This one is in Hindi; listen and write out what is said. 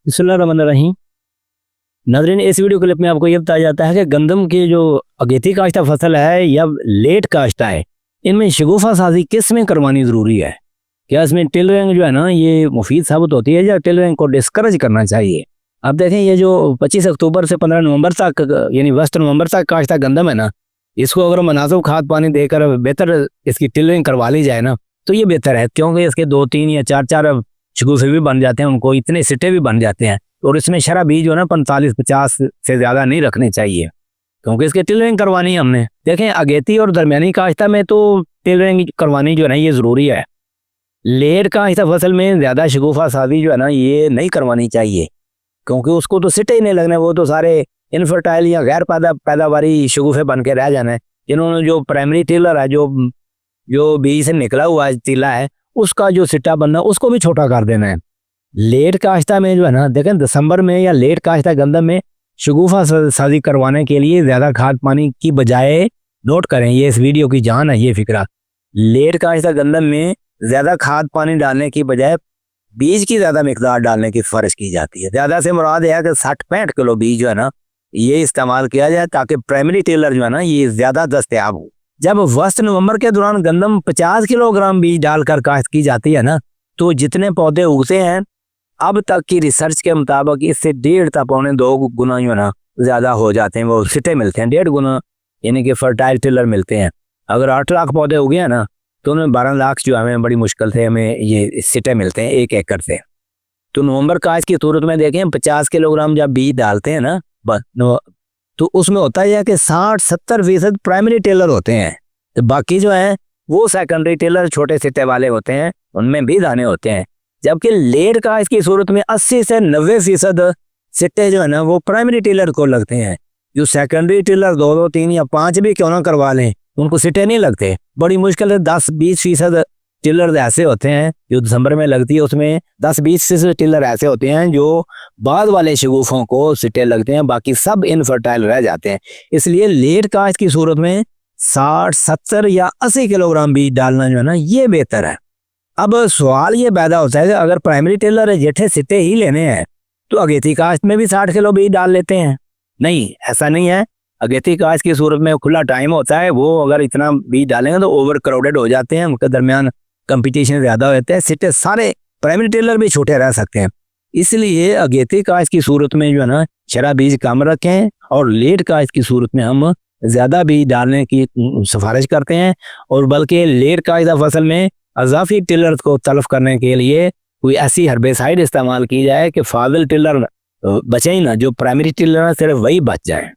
बिस्मिल्लाहिर्रहमानिर्रहीम। नाज़रीन, इस वीडियो क्लिप में आपको ये बताया जाता है कि गंदम की जो अगेती काश्ता फसल है या लेट काश्ता है, इनमें शगुफ़ा साजी किस में करवानी ज़रूरी है। क्या इसमें टिलरिंग जो है ना ये मुफीद साबित होती है या टिलरिंग को डिस्करेज करना चाहिए। अब देखें, ये जो 25 अक्टूबर से 15 नवंबर तक यानी 20 नवंबर तक काश्ता गंदम है ना, इसको अगर मुनासिब खाद पानी देकर बेहतर इसकी टिलरिंग करवा ली जाए ना तो ये बेहतर है, क्योंकि इसके 2-3 या 4-4 शगुफ़े भी बन जाते हैं, उनको इतने सिट्टे भी बन जाते हैं। और इसमें शरा बीज जो है ना 45-50 से ज़्यादा नहीं रखने चाहिए, क्योंकि इसके टिलरिंग करवानी है हमने। देखें, अगेती और दरमियानी काश्ता में तो टिलरिंग करवानी जो है ना ये ज़रूरी है। लेट काश्ता फसल में ज़्यादा शगुफ़ा साजी जो है ना ये नहीं करवानी चाहिए, क्योंकि उसको तो सिट्टे ही नहीं लगने, वो तो सारे इनफर्टाइल या गैर पैदावारी शगुफ़े बन के रह जाना है। जिन्होंने जो प्राइमरी टिलर है, जो बीज से निकला हुआ तिला है, उसका जो सिट्टा बनना उसको भी छोटा कर देना है। लेट काश्ता में जो है ना देखें, दिसंबर में या लेट काश्ता गंदम में शगुफ़ा साजी करवाने के लिए ज़्यादा खाद पानी की बजाय, नोट करें ये इस वीडियो की जान है ये फिक्रा, लेट काश्ता गंदम में ज़्यादा खाद पानी डालने की बजाय बीज की ज़्यादा मिकदार डालने की सिफारिश की जाती है। ज़्यादा से मुराद है कि 60-65 किलो बीज जो है ना ये इस्तेमाल किया जाए, ताकि प्राइमरी टिलर जो है ना ये ज़्यादा दस्तयाब हो। जब 20 नवंबर के दौरान गंदम 50 किलोग्राम बीज डालकर काश्त की जाती है ना, तो जितने पौधे उगते हैं अब तक की रिसर्च के मुताबिक इससे 1.5 से 2 गुना जो है ना ज़्यादा हो जाते हैं, वो सिट्टे मिलते हैं 1.5 गुना, यानी कि फर्टाइल टिलर मिलते हैं। अगर 8 लाख पौधे उगे हैं ना तो उनमें 12 लाख जो हमें बड़ी मुश्किल से हमें ये सिट्टे मिलते हैं 1 एकड़ से। तो नवंबर काश्त की सूरत में देखें 50 किलोग्राम जब बीज डालते हैं ना तो उसमें होता है कि 60-70% प्राइमरी टिलर होते हैं, तो बाकी जो है वो सेकेंडरी टिलर छोटे सिट्टे वाले होते हैं, उनमें भी दाने होते हैं। जबकि लेट काश्त की सूरत में 80 से 90% सिट्टे जो है ना वो प्राइमरी टिलर को लगते हैं। जो सेकेंडरी टिलर 2, 3 या 5 भी क्यों ना करवा लें, उनको सिट्टे नहीं लगते। बड़ी मुश्किल है 10-20% टिलर ऐसे होते हैं जो दिसंबर में लगती है, उसमें 10-20% टिलर ऐसे होते हैं जो बाद वाले शगुफ़ों को सिट्टे लगते हैं, बाकी सब इनफर्टाइल रह जाते हैं। इसलिए लेट काश्त की सूरत में 60, 70 या 80 किलोग्राम बीज डालना जो है ना ये बेहतर है। अब सवाल ये पैदा होता है कि अगर प्राइमरी टिलर जेठे सिट्टे ही लेने हैं तो अगेती काश्त में भी 60 किलो बीज डाल लेते हैं। नहीं, ऐसा नहीं है। अगेती काश्त की सूरत में खुला टाइम होता है, वो अगर इतना बीज डालेंगे तो ओवर क्राउडेड हो जाते हैं, उनके दरमियान कंपटीशन ज़्यादा होते हैं, सिट्टे सारे प्राइमरी टिलर भी छोटे रह सकते हैं। इसलिए अगेती काश्त की सूरत में जो है ना शरा बीज कम रखें, और लेट काश्त की सूरत में हम ज़्यादा बीज डालने की सिफारिश करते हैं। और बल्कि लेट काश्ता फसल में अज़ाफ़ी टिलर को तलफ करने के लिए कोई ऐसी हर्बेसाइड इस्तेमाल की जाए कि फाजिल टिलर बचे ही ना, जो प्राइमरी टिलर है सिर्फ वही बच जाए।